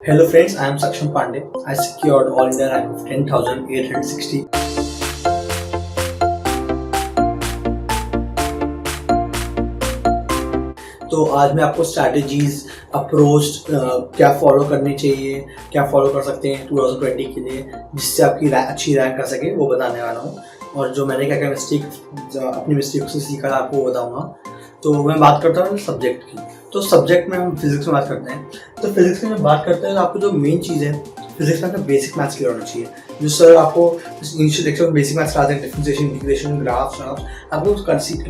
Hello friends, I am Saksham Pandey. I secured all India rank of 10,860. तो आज मैं आपको स्ट्रैटेजीज अप्रोच क्या फॉलो करनी चाहिए, क्या फॉलो कर सकते हैं 2020 के लिए, जिससे आपकी अच्छी रैंक आ सके, वो बताने वाला हूँ। और जो मैंने क्या क्या अपनी मिस्टेक से सीखा आपको वो बताऊँगा। तो मैं बात करता हूँ सब्जेक्ट की। तो सब्जेक्ट में हम फिजिक्स में बात करते हैं। तो फिजिक्स में बात करते हैं तो आपको जो मेन चीज़ है फिजिक्स में बेसिक मैथ्स क्लियर होना चाहिए। जो सर आपको इनिशियल लेक्चर में बेसिक मैथ्स कराते हैं, डिफरेंशिएशन, इंटीग्रेशन, ग्राफ्स, आपको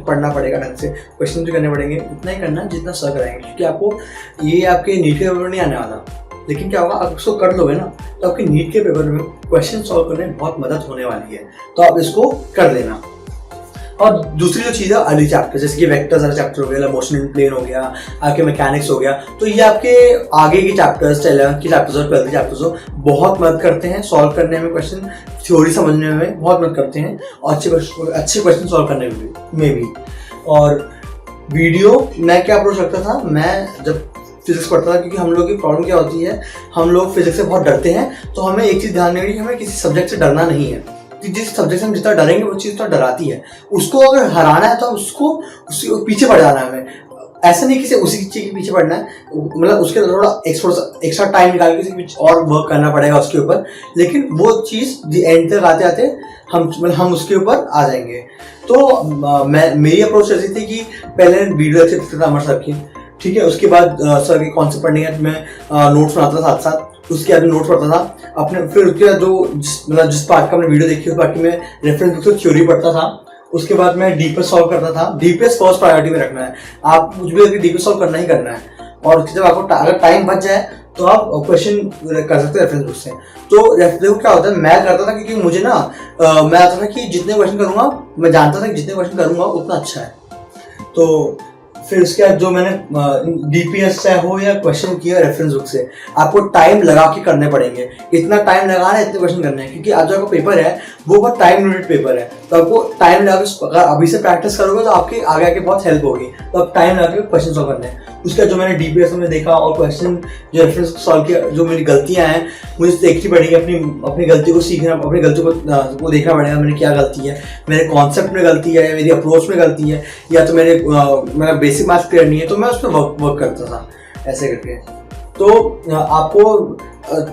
पढ़ना पड़ेगा ढंग से, क्वेश्चन भी करने पड़ेंगे। उतना ही करना जितना सर कराएंगे, क्योंकि आपको ये आपके नीट के पेपर नहीं आने वाला। लेकिन क्या होगा, आप इसको कर लोगे ना तो आपके नीट के पेपर में क्वेश्चन सॉल्व करने में बहुत मदद होने वाली है। तो आप इसको कर लेना। और दूसरी जो चीज़ है अर्ली चैप्टर, जैसे कि वेक्टर्स वाला चैप्टर हो गया, मोशन इन प्लेन हो गया, आपके मैकेनिक्स हो गया, तो ये आपके आगे के चैप्टर्स, 11th के चैप्टर्स और 12th के चैप्टर्स हो बहुत मदद करते हैं सॉल्व करने में, क्वेश्चन थ्योरी समझने में बहुत मदद करते हैं, और अच्छे क्वेश्चन सॉल्व करने में भी। और वीडियो मैं क्या अप्रोच रखता था, मैं जब फिजिक्स पढ़ता था, क्योंकि हम लोग की प्रॉब्लम क्या होती है, हम लोग फिजिक्स से बहुत डरते हैं। तो हमें एक चीज़ ध्यान रखनी है कि हमें किसी सब्जेक्ट से डरना नहीं है, कि जिस सब्जेक्ट से हम जितना डरेंगे वो चीज़ तो डराती है। उसको अगर हराना है तो उसको पीछे पड़ जाना है हमें। ऐसा नहीं कि उसी चीज़ के पीछे पड़ना है, मतलब उसके थोड़ा एक्स्ट्रा टाइम निकाल के कुछ और वर्क करना पड़ेगा उसके ऊपर, लेकिन वो चीज़ एंड तक आते आते हम उसके ऊपर आ जाएंगे। तो मेरी अप्रोच ऐसी थी कि पहले वीडियो अच्छे देखता था अमर सर की, ठीक है। उसके बाद सर के कॉन्सेप्ट पढ़ने के बाद मैं नोट्स बनाता था साथ साथ, उसके बाद नोट्स पढ़ता था अपने। फिर उसके बाद जिस पार्ट का मैंने वीडियो देखी उस पार्ट की मैं रेफरेंस बुक से थ्योरी पढ़ता था। उसके बाद मैं डीपीएस सॉल्व करता था। डीपीएस फर्स्ट प्रायोरिटी में रखना है, आप कुछ भी डीपीएस सॉल्व करना ही करना है। और जब आपको अगर टाइम बच जाए तो आप क्वेश्चन कर सकते हैं रेफरेंस बुक से। तो रेफरेंस बुक क्या होता है, मैं करता था क्योंकि मुझे ना मैं आता था कि जितने क्वेश्चन करूँगा, मैं जानता था कि जितने क्वेश्चन करूँगा उतना अच्छा है। तो फिर उसके बाद जो मैंने डीपीएस से हो या क्वेश्चन किया रेफरेंस बुक से, आपको टाइम लगा के करने पड़ेंगे। इतना टाइम लगाना है, इतने क्वेश्चन करने हैं, क्योंकि आज जो आपका पेपर है वो बहुत टाइम लिमिटेड पेपर है। तो आपको टाइम लगा के अगर अभी से प्रैक्टिस करोगे तो आपके आगे आके बहुत हेल्प होगी। तो आप टाइम लगा के क्वेश्चन सॉल्व करने हैं। उसके बाद जो मैंने डीपीएस में देखा और क्वेश्चन जो रेफरेंस सॉल्व किया, जो मेरी गलतियाँ हैं मुझे देखनी पड़ेगी, अपनी गलती को सीखना, अपनी गलती को देखना पड़ेगा। मैंने क्या गलती है, मेरे कॉन्सेप्ट में गलती है या मेरी अप्रोच में गलती है, या तो मेरा बेसिक मैथ्स क्लियर नहीं है, तो मैं उस पर वर्क करता था ऐसे करके। तो आपको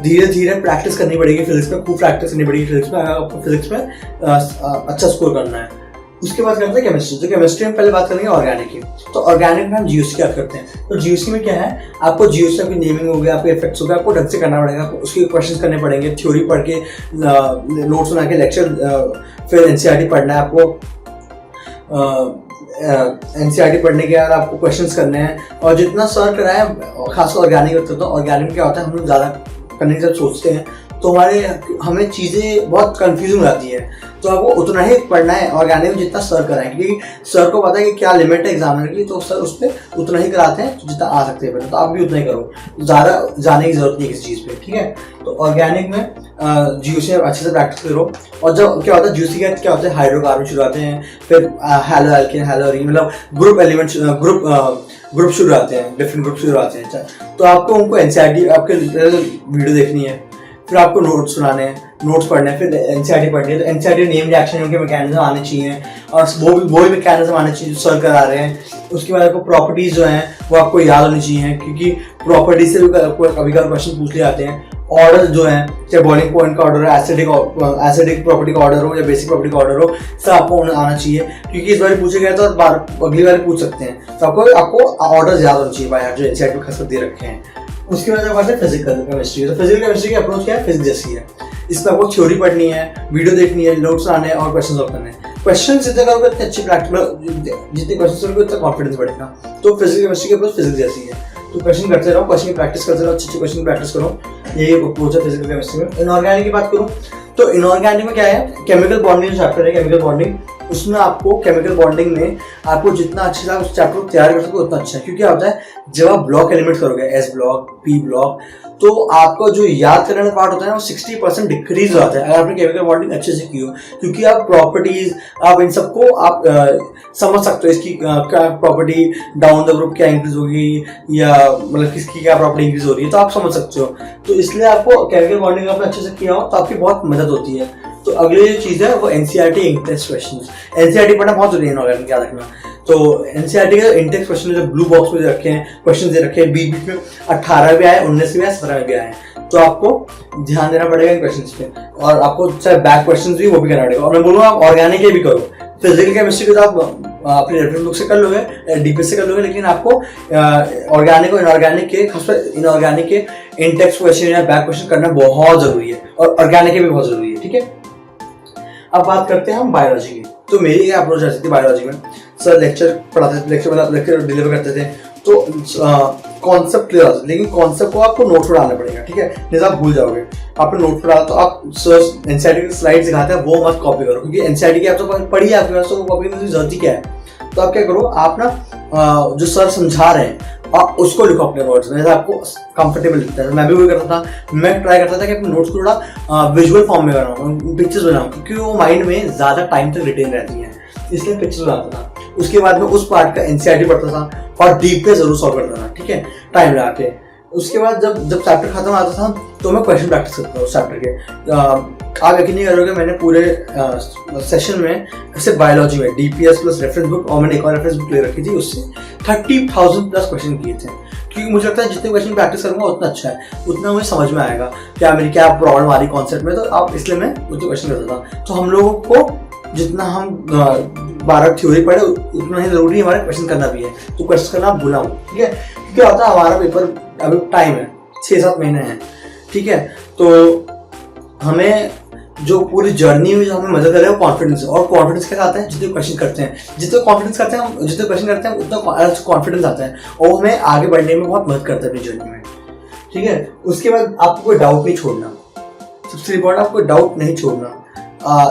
धीरे धीरे प्रैक्टिस करनी पड़ेगी फिजिक्स में, खूब प्रैक्टिस करनी पड़ेगी फिजिक्स में, अगर आपको फिजिक्स में अच्छा स्कोर करना है। उसके बाद करते हैं केमिस्ट्री। तो केमिस्ट्री में पहले बात करेंगे ऑर्गेनिक की। तो ऑर्गेनिक में हम जीओसी की बात करते हैं। तो जीओसी में क्या है, आपको जीओसी की नेमिंग हो गया, आपके इफेक्ट्स हो गया, आपको ढंग से करना पड़ेगा, उसके क्वेश्चंस करने पड़ेंगे, थ्योरी पढ़ के, नोट्स बना के, लेक्चर, फिर एनसीईआरटी पढ़ना है आपको। एनसीईआरटी पढ़ने के बाद आपको क्वेश्चंस करने हैं, और जितना सर कराए, खासकर ऑर्गेनिक होता है। तो ऑर्गेनिक में क्या होता है, हम लोग ज़्यादा करने की जब सोचते हैं तो हमें चीज़ें बहुत कंफ्यूजन हो जाती है। तो आपको उतना ही पढ़ना है ऑर्गेनिक में जितना सर कराएं, क्योंकि सर को पता है कि क्या लिमिट है एग्जामिनर की, तो सर उस पर उतना ही कराते हैं जितना आ सकते हैं। तो आप भी उतना ही करो, ज़्यादा जाने की जरूरत नहीं है किसी चीज़ पे, ठीक है। तो ऑर्गेनिक में जीओसी अच्छे से प्रैक्टिस करो। और जब क्या होता है जीओसी का क्या होता है, हाइड्रोकार्बन शुरू आते हैं, फिर हैलो एल्केन, हैलो एरीन, मतलब ग्रुप एलिमेंट्स, ग्रुप शुरू आते हैं, डिफरेंट ग्रुप शुरू आते हैं। तो आपको उनको एनसीईआरटी आपके वीडियो देखनी है, फिर आपको नोट्स सुनाने हैं, नोट्स पढ़ने हैं, फिर एनसीईआरटी पढ़नी है। तो एनसीईआरटी नेम रिएक्शन उनके मैकेनिज्म आने चाहिए, और वो भी मैकेनिज्म आने चाहिए जो सर करा रहे हैं। उसके बाद आपको प्रॉपर्टीज जो हैं वो आपको याद होनी चाहिए, क्योंकि प्रॉपर्टी से भी कभी कभी क्वेश्चन पूछ ले जाते हैं। ऑर्डर जो है, चाहे बॉइलिंग पॉइंट का ऑर्डर हो, एसिडिक प्रॉपर्टी का ऑर्डर हो या बेसिक प्रॉपर्टी का ऑर्डर हो, सब आपको आना चाहिए, क्योंकि इस बार पूछे गए तो अगली बार पूछ सकते हैं। तो आपको ऑर्डर याद होना चाहिए बाहर, जो एनसीईआरटी में खासकर दे रखे हैं। उसके बाद बात है फिजिकल केमिस्ट्री। तो फिजिकल केमिस्ट्री की अप्रोच क्या है, फिजिक्स जैसी है। इसमें आपको थ्योरी पढ़नी है, वीडियो देखनी है, नोट्स आने हैं और क्वेश्चन सॉल्व करने हैं। क्वेश्चन जितने करोगे उतने अच्छी प्रैक्टिस, जितने क्वेश्चन करोगे उतना कॉन्फिडेंस बढ़ेगा। तो फिजिकल केमिस्ट्री की अप्रोच फिजिक्स जैसी है। तो क्वेश्चन करते रहो, क्वेश्चन की प्रैक्टिस करते रहो, अच्छे क्वेश्चन की प्रैक्टिस करो, यही अप्रोच है फिजिकल केमिस्ट्री में। इनऑर्गेनिक की बात करूँ तो इनऑर्गेनिक में क्या है, केमिकल बॉन्डिंग जो चैप्टर है, केमिकल बॉन्डिंग, उसमें आपको केमिकल बॉन्डिंग में आपको जितना अच्छे से उस चैप्टर को तैयार कर सको उतना अच्छा है। क्योंकि क्या होता है, जब आप ब्लॉक एलिमेंट करोगे, एस ब्लॉक, पी ब्लॉक, तो आपका जो याद करने का पार्ट होता है वो 60% डिक्रीज हो जाता है अगर आपने केमिकल बॉन्डिंग अच्छे से की हो, क्योंकि आप प्रॉपर्टीज आप इन सबको आप समझ सकते हो, इसकी क्या प्रॉपर्टी डाउन द ग्रुप क्या इंक्रीज होगी या मतलब किसकी क्या प्रॉपर्टी इंक्रीज हो रही है, तो आप समझ सकते हो। तो इसलिए आपको केमिकल बॉन्डिंग आपने अच्छे से किया हो तो आपकी बहुत मदद होती है। तो अगली जो चीज़ है वो एनसीईआरटी इंटेक्स क्वेश्चन। एनसीईआरटी पढ़ना बहुत जरूरी है, याद रखना। तो एनसीईआरटी के इंटेक्स क्वेश्चन जो ब्लू बॉक्स में रखे हैं, क्वेश्चन दे रखे हैं, बीच बीच में 18 भी आए, 19 भी आए, 17 भी आए, तो आपको ध्यान देना पड़ेगा इन क्वेश्चंस पे। और आपको चाहे बैक क्वेश्चंस भी वो भी करना पड़ेगा। और मैं बोलूँगा आप ऑर्गेनिक के भी करो, फिजिकल केमिस्ट्री को तो आप अपने रेफरेंस बुक से कर लोगे, डीपीएस से कर लोगे, लेकिन आपको ऑर्गेनिक और इनऑर्गेनिक के, खासकर इनऑर्गेनिक के इंटेक्स क्वेश्चन या बैक क्वेश्चन करना बहुत जरूरी है, और ऑर्गेनिक के भी बहुत जरूरी है। ठीक है, अब बात करते हैं हम बायोलॉजी की। तो मेरी क्या अप्रोच रहती थी बायोलॉजी में, सर लेक्चर पढ़ाते थे, लेक्चर डिलीवर करते थे, तो कॉन्सेप्ट क्लियर होता, लेकिन कॉन्सेप्ट को आपको नोट्स पर डालना पड़ेगा। ठीक है, नहीं तो आप भूल जाओगे। आपने नोट्स पर डाला तो आप सर एनसीईआरटी की स्लाइड दिखाते हैं वो मत कॉपी करो, क्योंकि एनसीईआरटी की आप तो पढ़ी आपके पास, तो वो कॉपी करने की जरूरत ही क्या है। तो आप क्या करो, आप ना जो सर समझा रहे हैं आप उसको लिखो अपने वर्ड्स में, जैसे आपको कंफर्टेबल लगता है। मैं भी वही करता था, मैं ट्राई करता था कि अपने नोट्स को थोड़ा विजुअल फॉर्म में बनाऊँ, पिक्चर्स बनाऊँ, क्योंकि वो माइंड में ज़्यादा टाइम तक रिटेन रहती हैं, इसलिए पिक्चर्स बनाता था। उसके बाद में उस पार्ट का एनसीईआरटी पढ़ता था और डीप में जरूर सॉल्व करता था। ठीक है, टाइम लगा के। उसके बाद जब चैप्टर खत्म आता था तो मैं क्वेश्चन प्रैक्टिस करता था उस चैप्टर के। आप यकीन नहीं करोगे, मैंने पूरे सेशन में सिर्फ बायोलॉजी में डीपीएस प्लस रेफरेंस बुक, और मैंने एक और रेफरेंस बुक ले रखी थी, उससे 30,000 प्लस क्वेश्चन किए थे। क्योंकि मुझे लगता है जितने क्वेश्चन प्रैक्टिस करूंगा उतना अच्छा है, उतना मुझे समझ में आएगा क्या मेरी क्या प्रॉब्लम आ रही कॉन्सेप्ट में। तो आप इसलिए मैं उतने क्वेश्चन करता था। तो हम लोगों को जितना हम 12 थ्योरी पढ़े उतना ही जरूरी हमारे क्वेश्चन करना भी है। तो क्वेश्चन करना आप भूला हूँ। ठीक है, क्या होता है हमारा पेपर अभी टाइम है 6-7 महीने हैं। ठीक है, तो हमें जो पूरी जर्नी में जो हमें मदद कर रहा है वो कॉन्फिडेंस है। और कॉन्फिडेंस कैसे आता है, जितने क्वेश्चन करते हैं, जितने कॉन्फिडेंस करते हैं हम, जितने क्वेश्चन करते हैं उतना कॉन्फिडेंस आता है, और हमें आगे बढ़ने में बहुत मदद करता है अपनी जर्नी में। ठीक है, उसके बाद आपको कोई डाउट नहीं छोड़ना, सबसे इम्पोर्टेंट आपको डाउट नहीं छोड़ना।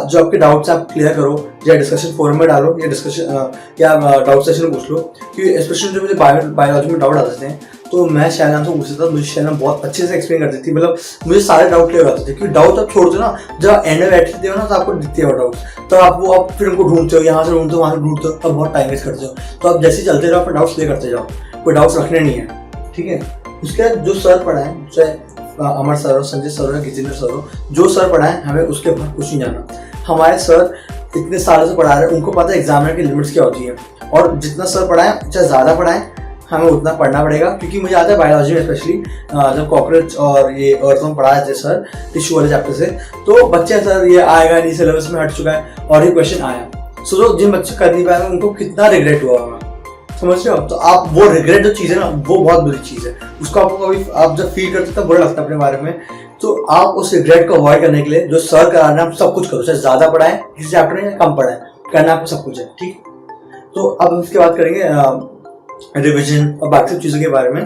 जो आपके डाउट्स आप क्लियर करो, या डिस्कशन फोरम में डालो, या डिस्कशन या डाउट सेशन में पूछ लो। क्योंकि स्पेशली जो मुझे बायोलॉजी में डाउट आते थे तो मैं शैलान से पूछता था, मुझे शैलान बहुत अच्छे से एक्सप्लेन करती थी, मतलब मुझे सारे डाउट क्लियर आते थे। क्योंकि डाउट आप छोड़ते हो ना, जब एंड में बैठते हो ना तो आपको दिखते हो डाउट, तो आप फिर उनको ढूंढते हो, यहाँ से ढूंढते हो, वहाँ से ढूंढते हो, तब बहुत टाइम वेस्ट करते हो। तो आप जैसे चलते जाओ अपने डाउट्स क्लियर करते जाओ, कोई डाउट्स रखने नहीं है। ठीक है, उसके बाद जो सर पढ़ाएं, चाहे अमर सर हो, संजय सर हो, गजेंद्र सर हो, जो सर पढ़ाएं हमें उसके बाद कुछ नहीं जाना। हमारे सर इतने सालों से पढ़ा रहे हैं, उनको पता है एग्जामिनर की लिमिट्स क्या होती है, और जितना सर पढ़ाएं चाहे ज़्यादा पढ़ाएं हमें उतना पढ़ना पड़ेगा। क्योंकि मुझे आता है बायोलॉजी में स्पेशली जब कॉकरोच और ये अर्थवर्म पढ़ाए थे सर टिश्यू वाले चैप्टर से, तो बच्चे सर ये आएगा नहीं, सिलेबस में हट चुका है और ये क्वेश्चन आया। सो जो जिन बच्चे कर नहीं पाएंगे उनको कितना रिग्रेट हुआ होगा, समझ रहे हो। तो आप वो रिग्रेट जो चीज़ है ना, वो बहुत बुरी चीज़ है, उसको आपको कभी आप जब फील करते तब बुरा लगता है अपने बारे में। तो आप उस रिग्रेट को अवॉइड करने के लिए जो सर कराना है आप सब कुछ करो, चाहे ज़्यादा पढ़ाएं किसी चैप्टर में, कम पढ़ाएं, करना आपको सब कुछ है। ठीक, तो अब हम इसके बात करेंगे रिविजन और बाकी सब चीज़ों के बारे में।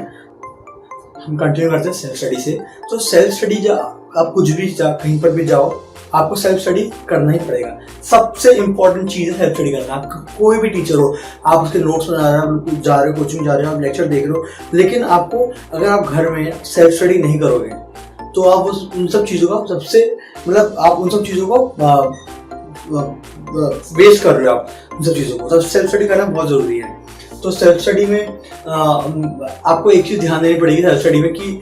हम कंटिन्यू करते हैं सेल्फ स्टडी से। तो सेल्फ स्टडी जब आप कुछ भी कहीं पर भी जाओ आपको सेल्फ स्टडी करना ही पड़ेगा। सबसे इंपॉर्टेंट चीज़ है सेल्फ स्टडी करना। आप कोई भी टीचर हो, आप उसके नोट्स बना रहे हो, जा रहे हो कोचिंग जा रहे हो, आप लेक्चर देख रहे हो, लेकिन आपको अगर आप घर में सेल्फ स्टडी नहीं करोगे तो आप उन सब चीज़ों का सबसे मतलब आप उन सब चीज़ों को वेस्ट कर रहे हो। आप उन सब चीज़ों को, तो सेल्फ स्टडी करना बहुत ज़रूरी है। तो सेल्फ स्टडी में आपको एक चीज़ ध्यान देनी पड़ेगी सेल्फ स्टडी में, कि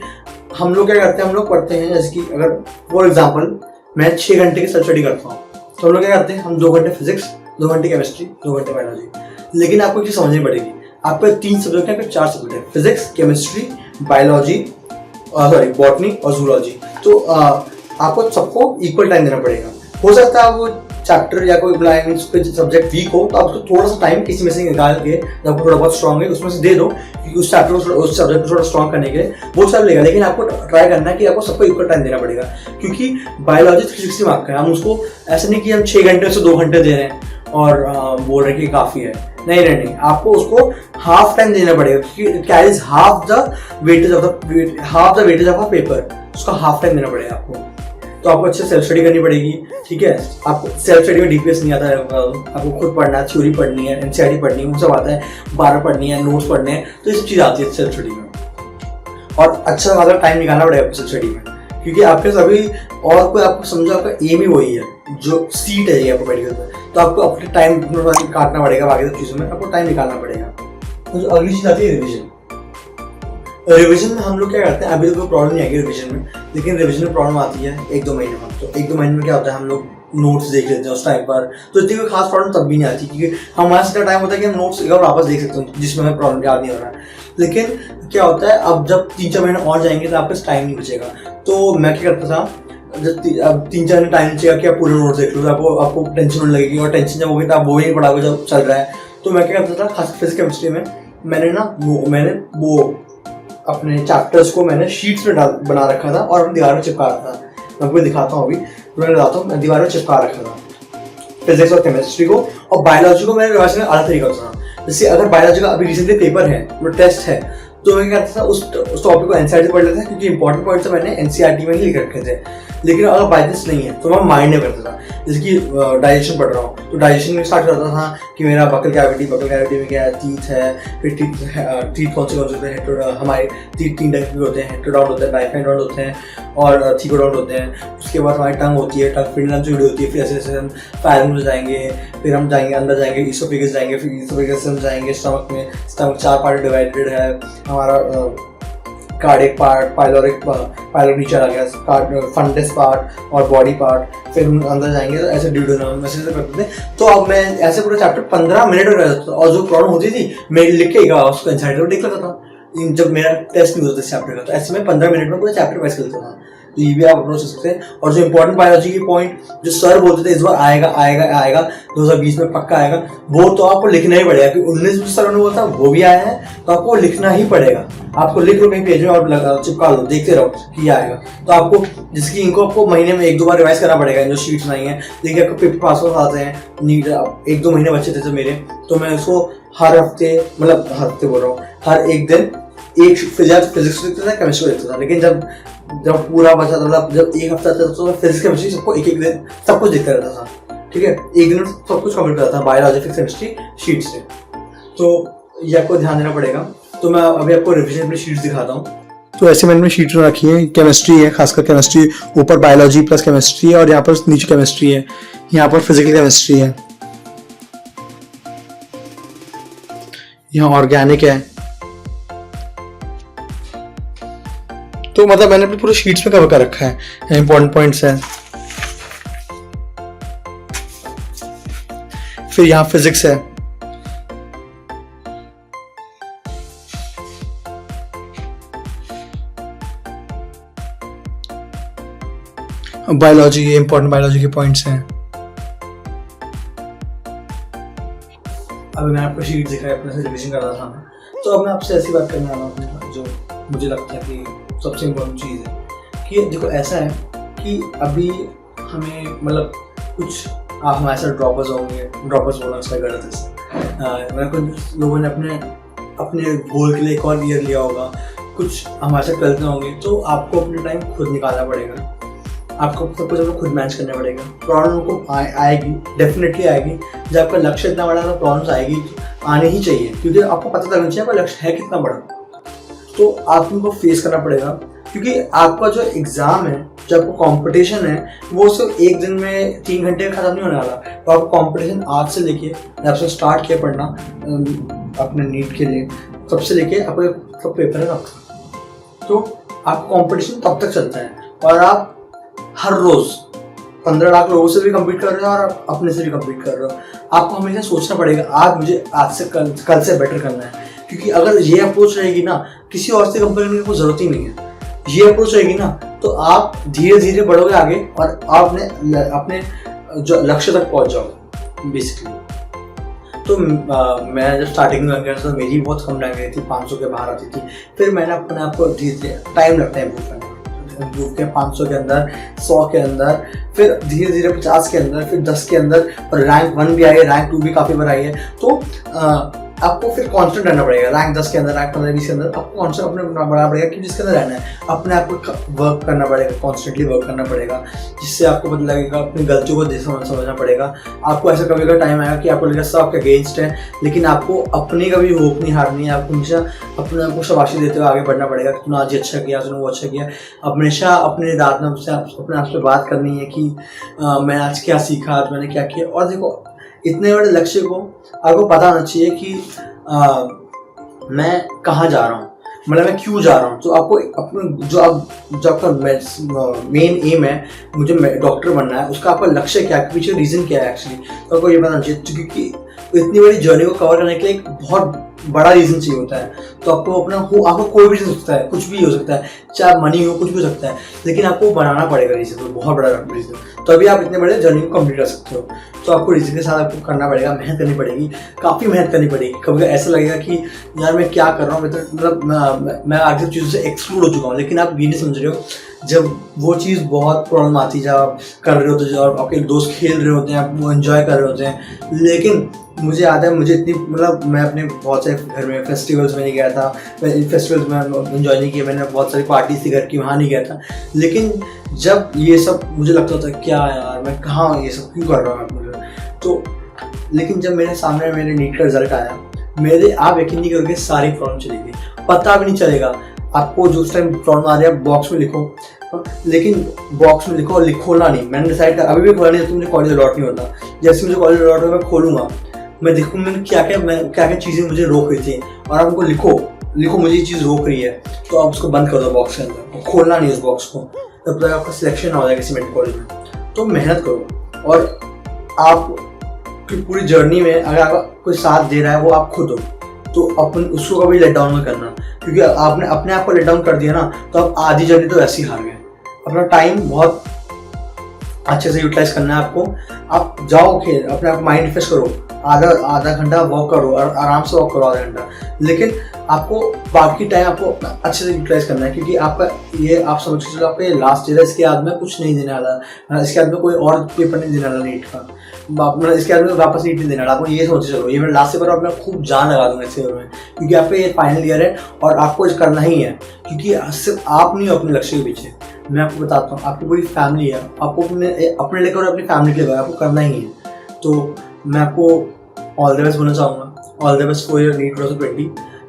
हम लोग क्या करते हैं, हम लोग पढ़ते हैं, जैसे कि अगर फॉर एग्जांपल मैं 6 घंटे की सेल्फ स्टडी करता हूँ, तो हम लोग क्या करते हैं, हम 2 घंटे फिजिक्स, 2 घंटे केमिस्ट्री, 2 घंटे बायोलॉजी। लेकिन आपको चीज़ समझनी पड़ेगी, आपको 3 सब्जेक्ट है, फिर 4 सब्जेक्ट है, फिजिक्स, केमिस्ट्री, बायोलॉजी, बॉटनी और जूलॉजी। तो आपको सबको इक्वल टाइम देना पड़ेगा। हो सकता है वो चैप्टर या कोई सब्जेक्ट वीक हो तो आप उसको थोड़ा सा टाइम किसी में से निकाल के, जब आपको थोड़ा बहुत स्ट्रॉन्ग है उसमें से दे दो, क्योंकि उस चैप्टर को उस सब्जेक्ट को थोड़ा स्ट्रॉन्ग करने के लिए वो सब लेगा। लेकिन आपको ट्राई करना है कि आपको सबको इक्वल टाइम देना पड़ेगा, क्योंकि बायोलॉजी 360 मार्क का है। हम उसको ऐसा नहीं कि हम 6 घंटे से 2 घंटे दे रहे हैं और बोल रहे हैं कि काफ़ी है। नहीं, आपको उसको हाफ टाइम देना पड़ेगा, क्योंकि it carries half the weightage of a paper, उसका हाफ टाइम देना पड़ेगा आपको। तो आपको अच्छे सेल्फ स्टडी करनी पड़ेगी। ठीक है, आपको सेल्फ स्टडी में डीपीएस नहीं आता है, आपको खुद पढ़ना है, थ्योरी पढ़नी है, एनसीईआरटी पढ़नी है, वो सब आता है, 12 पढ़नी है, नोट्स पढ़ने हैं, तो ये सब चीज़ आती है सेल्फ स्टडी में। और अच्छा खासा टाइम निकालना पड़ेगा आपको स्टडी में, क्योंकि आपके सभी और कोई आपको समझो आपका एम ही वही है, जो सीट है ये आपको मेडिकल में, तो आपको अपने टाइम काटना पड़ेगा, बाकी सब चीज़ों में आपको टाइम निकालना पड़ेगा। तो जो अगली चीज़ आती है रिविजन। रिविजन में हम लोग क्या करते हैं, अभी तो कोई प्रॉब्लम नहीं आएगी रिविजन में, लेकिन रिविजन में प्रॉब्लम आती है 1-2 महीने में। तो 1-2 महीने में क्या होता है, हम लोग नोट्स देख लेते हैं उस टाइम पर, तो इतनी कोई खास प्रॉब्लम तब भी नहीं आती, क्योंकि हमारे साथ टाइम होता है कि हम नोट्स एक बार वापस देख सकते हैं जिसमें हमें प्रॉब्लम याद नहीं हो रहा है। लेकिन क्या होता है, अब जब 3-4 महीने और जाएंगे तो आपके पास टाइम नहीं बचेगा। तो मैं क्या करता था, जब अब 3-4 महीने टाइम बचेगा कि आप पूरे नोट्स देख लो, तो आपको टेंशन होने लगेगी, और टेंशन जब होगी तो आप वो ही नहीं पढ़ाओगे जब चल रहा है। तो मैं क्या करता था, खास फिजिक्स केमिस्ट्री में मैंने वो अपने चैप्टर्स को मैंने शीट्स में बना रखा था और दीवार में चिपका रखा था। मैं आपको दिखाता हूँ, अभी मैं बताता हूँ, मैं दीवार में चिपका रखा था फिजिक्स और केमिस्ट्री को। और बायोलॉजी को मैंने रिवाइज करने का अलग तरीका था। जैसे अगर बायोलॉजी का अभी रिसेंटली पेपर है, वो टेस्ट है, तो मैं क्या करता था, उस टॉपिक को एनसीईआरटी पढ़ लेता था, क्योंकि इंपॉर्टेंट पॉइंट्स मैंने एनसीईआरटी में ही लिख रखे थे। लेकिन अगर बाय चांस नहीं है तो मैं माइंड में करता था। जैसे कि डाइजेशन पढ़ रहा हूँ, तो डाइजेशन में स्टार्ट करता था कि मेरा बकल कैविटी में क्या है, टीथ है, फिर टीथ कौन से होते हैं, हमारे टीथ 3 टाइप के होते हैं, हेट्रोडॉन्ट होते हैं, डाइफेनोडॉन्ट होते हैं और थीकोडॉन्ट होते हैं। उसके बाद हमारी टंग होती है, टंग फिर लंच होती है, फिर ऐसे हम पैरम जाएंगे, फिर हम जाएंगे अंदर जाएंगे, ईसोफेगस जाएंगे, फिर ईसोफेगस से हम जाएंगे स्टमक में। स्टमक 4 पार्ट डिवाइडेड है, हमारा कार्डियक पार्ट, पाइलोरिक नीचे आ गया, फंडस पार्ट और बॉडी पार्ट, फिर हम अंदर जाएंगे, तो ऐसे ड्यूडेनम ऐसे करते थे। तो अब मैं ऐसे पूरा चैप्टर 15 मिनट में कर देता था, और जो प्रॉब्लम होती थी मैं लिख के उसको एनसीईआरटी में देख लेता था जब मेरा टेस्ट नहीं होता चैप्टर का। तो ऐसे में 15 मिनट में पूरा चैप्टर वाइज कर देता था। तो ये भी आप अप्रोच कर सकते हैं। और जो इंपॉर्टेंट बायोलॉजी के पॉइंट जो सर बोलते थे इस बार आएगा 2020 में पक्का आएगा, वो तो आपको लिखना ही पड़ेगा, क्योंकि 19 में सर ने बोलता वो भी आया है, तो आपको लिखना ही पड़ेगा। आपको लिख लो कहीं पेज में और चिपका लो, देखते रहो कि आएगा। तो आपको जिसकी इनको आपको महीने में 1-2 बार रिवाइज करना पड़ेगा, जो शीट्स नहीं है। देखिए आपको पेपर पास आते हैं, नीट 1-2 महीने बच्चे थे मेरे, तो मैं उसको हर हफ्ते बोल रहा हूँ, हर एक दिन एक फिजिक्स लिखता था, केमिस्ट्री लिखता था। लेकिन जब पूरा बचा था, जब एक हफ्ता था, तो फिजिक्स केमिस्ट्री सबको एक दिन सब कुछ दिखता रहता था। ठीक है, एक दिन सब कुछ कम्प्लीट करता था, बायोलॉजी फिजिक्स केमिस्ट्री शीट से। तो ये आपको ध्यान देना पड़ेगा। तो मैं अभी आपको रिविजन अपनी शीट्स दिखाता हूँ। तो ऐसे मैंने शीट रखी है, केमिस्ट्री है, खासकर केमिस्ट्री, ऊपर बायोलॉजी प्लस केमिस्ट्री है, और यहाँ पर नीचे केमिस्ट्री है, यहाँ पर फिजिकल केमिस्ट्री है, यहाँ ऑर्गेनिक है। तो मतलब मैंने अपने पूरे शीट्स में कवर कर रखा है, इंपॉर्टेंट पॉइंट्स हैं। फिर यहाँ फिजिक्स है, बायोलॉजी, इंपॉर्टेंट बायोलॉजी के पॉइंट्स हैं। अभी मैं आपको शीट दिखाया, अपने से रिविजन कर रहा था। तो अब मैं आपसे ऐसी बात करने वाला हूँ जो मुझे लगता है कि सबसे इम्पोर्टेंट चीज़ है कि देखो ऐसा है कि अभी हमें मतलब कुछ आप हमारे साथ ड्रॉपर्स बोलना उसका गलत है। कुछ लोगों ने अपने गोल के लिए एक और ईयर लिया होगा, कुछ हमारे साथ गलतियाँ होंगी, तो आपको अपने टाइम खुद निकालना पड़ेगा, आपको सब कुछ खुद मैनेज करना पड़ेगा। प्रॉब्लम को आएगी, डेफिनेटली आएगी। जब आपका लक्ष्य इतना बड़ा है तो प्रॉब्लम्स आएगी, आने ही चाहिए, क्योंकि आपको पता लगना चाहिए आपका लक्ष्य है कितना बड़ा। तो आप उनको फेस करना पड़ेगा, क्योंकि आपका जो एग्ज़ाम है, जो आपका कंपटीशन है, वो सिर्फ एक दिन में 3 घंटे में खत्म नहीं होने वाला। तो आपका कंपटीशन आज से लेके जब से स्टार्ट किया पढ़ना अपने नीट के लिए, तब से लेके आपका सब पेपर है तब तक, तो आपका कंपटीशन तब तक चलता है। और आप हर रोज़ 15 लाख लोगों से भी कम्पीट कर रहे हो और अपने से भी कम्पीट कर रहे हो। आपको हमेशा सोचना पड़ेगा आज मुझे आज से कल से बेटर करना है, क्योंकि अगर ये अप्रोच रहेगी ना, किसी और से कंपेयर करने की कोई ज़रूरत ही नहीं है। ये अप्रोच रहेगी ना, तो आप धीरे धीरे बढ़ोगे आगे और आप अपने जो लक्ष्य तक पहुंच जाओगे बेसिकली। तो मैं जब स्टार्टिंग में गया तो मेरी बहुत कम रैंक रही थी, 500 के बाहर आती थी। फिर मैंने अपने आप को धीरे धीरे, टाइम लगता है इम्प्रूव के 500 के अंदर, 100 के अंदर, फिर धीरे धीरे 50 के अंदर, फिर 10 के अंदर, और रैंक 1 भी आई है, रैंक 2 भी काफ़ी बार आई है। तो आपको फिर कांस्टेंट रहना पड़ेगा। रैंक 10 के अंदर, रैंक 15 20 के अंदर आपको कांस्टेंट अपने बढ़ाना पड़ेगा कि जिसके अंदर रहना है। अपने आप को वर्क करना पड़ेगा, कॉन्स्टेंटली वर्क करना पड़ेगा, जिससे आपको पता लगेगा, अपनी गलतियों को समझना पड़ेगा। आपको ऐसा कभी का टाइम आएगा कि आपको लगेगा सब आपके अगेंस्ट है, लेकिन आपको अपनी कभी होप नहीं हारनी है। आपको हमेशा अपने आप को शाबाशी देते हुए आगे बढ़ना पड़ेगा कि तूने आज ये अच्छा किया, तूने वो अच्छा किया। हमेशा अपने रात में अपने आप से बात करनी है कि मैं आज क्या सीखा, आज मैंने क्या किया। और देखो, इतने बड़े लक्ष्य को आपको पता होना चाहिए कि मैं कहाँ जा रहा हूँ, मतलब मैं क्यों जा रहा हूँ। तो आपको अपने जो आपका मेन एम है, मुझे डॉक्टर बनना है, उसका आपका लक्ष्य क्या है, पीछे रीज़न क्या है एक्चुअली, तो आपको ये बताना चाहिए। क्योंकि इतनी बड़ी जर्नी को कवर करने के लिए एक बहुत बड़ा रीज़न चाहिए होता है। तो आपको आपको कोई भी रीज़न हो सकता है, कुछ भी हो सकता है, चाहे मनी हो, कुछ भी हो सकता है, लेकिन आपको बनाना पड़ेगा रीज़न, तो बहुत बड़ा रीज़न, तो अभी आप इतने बड़े जर्नी को कंप्लीट कर सकते हो। तो आपको रीज़न के साथ आपको करना पड़ेगा, मेहनत करनी पड़ेगी, काफ़ी मेहनत करनी पड़ेगी। कभी ऐसा लगेगा कि यार मैं क्या कर रहा हूँ, मतलब मैं आगे सब चीज़ों से एक्सक्लूड हो चुका हूँ, लेकिन आप ये नहीं समझ रहे हो, जब वो चीज़ बहुत प्रॉब्लम आती है, जब आप कर रहे होते हो, जब आपके दोस्त खेल रहे होते हैं, आप वो एंजॉय कर रहे होते हैं। लेकिन मुझे याद है, मुझे इतनी मतलब मैं अपने बहुत सारे घर में फेस्टिवल्स में नहीं गया था, फेस्टिवल्स में एंजॉय नहीं किया मैंने, बहुत सारी पार्टीज थी घर की, वहाँ नहीं गया था। लेकिन जब ये सब मुझे लगता था क्या यार मैं कहाँ ये सब क्यों कर रहा हूँ मुझे, तो लेकिन जब मेरे सामने मेरे नीट का रिजल्ट आया, मेरे आप यकीन नहीं करोगे सारी प्रॉब्लम चली गई, पता भी नहीं चलेगा आपको। जो उस टाइम प्रॉब्लम आ रहा है बॉक्स में लिखो, लेकिन बॉक्स में लिखो और खोलना नहीं। मैंने डिसाइड कर अभी भी खोला नहीं, जब मुझे कॉलेज अलॉट नहीं होता। जैसे मुझे कॉलेज अलॉट होगा मैं खोलूंगा, मैं देखूँ मैंने क्या क्या चीज़ें मुझे रोक रही थी, और आप उनको लिखो मुझे ये चीज़ रोक रही है, तो आप उसको बंद कर दो बॉक्स के अंदर, खोलना नहीं उस बॉक्स को, तब तक आपका सिलेक्शन हो जाएगा किसी मेडिकल कॉलेज में। तो मेहनत करो, और आप की पूरी जर्नी में अगर आपका कोई साथ दे रहा है वो आप खुद हो, तो अपन उसको कभी लेट डाउन मत करना, क्योंकि आपने अपने आप को लेट डाउन कर दिया ना, तो आप आधी जर्नी तो ऐसे ही हार गए। अपना टाइम बहुत अच्छे से यूटिलाइज करना है आपको। आप जाओ खेल, अपने आप माइंड रिफ्रेश करो, आधा घंटा वॉक करो, और आराम से वॉक करो आधा घंटा, लेकिन आपको बाकी टाइम आपको अच्छे से यूटिलाइज करना है। क्योंकि आपका ये आप समझ के चलो आपका ये लास्ट ईयर है, इसके बाद में कुछ नहीं देने वाला, इसके बाद में कोई और पेपर नहीं देने वाला नीट का, इसके बाद में वापस नीट नहीं देने वाला। आपको ये सोच चलो ये मेरा लास्ट पेपर, और मैं खूब जान लगा दूंगा इस ईयर में, क्योंकि आपका ये फाइनल ईयर है और आपको इस करना ही है। क्योंकि सिर्फ आप नहीं हो अपने लक्ष्य के पीछे, मैं आपको बताता हूँ, आपकी पूरी फैमिली है, आपको अपने लेकर और अपनी फैमिली के लिए आपको करना ही है। तो मैं आपको ऑल द बेस्ट बोलना चाहूँगा, all the best for your NEET 2020,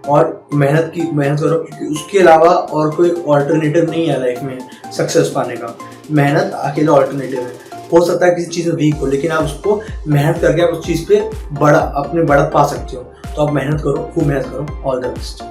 और मेहनत करो, क्योंकि उसके अलावा और कोई ऑल्टरनेटिव नहीं है लाइफ में सक्सेस पाने का। मेहनत अकेला ऑल्टरनेटिव है। हो सकता है किसी चीज़ में वीक हो, लेकिन आप उसको मेहनत करके आप उस चीज़ पे अपनी बढ़त पा सकते हो। तो आप मेहनत करो, खूब मेहनत करो। All the best.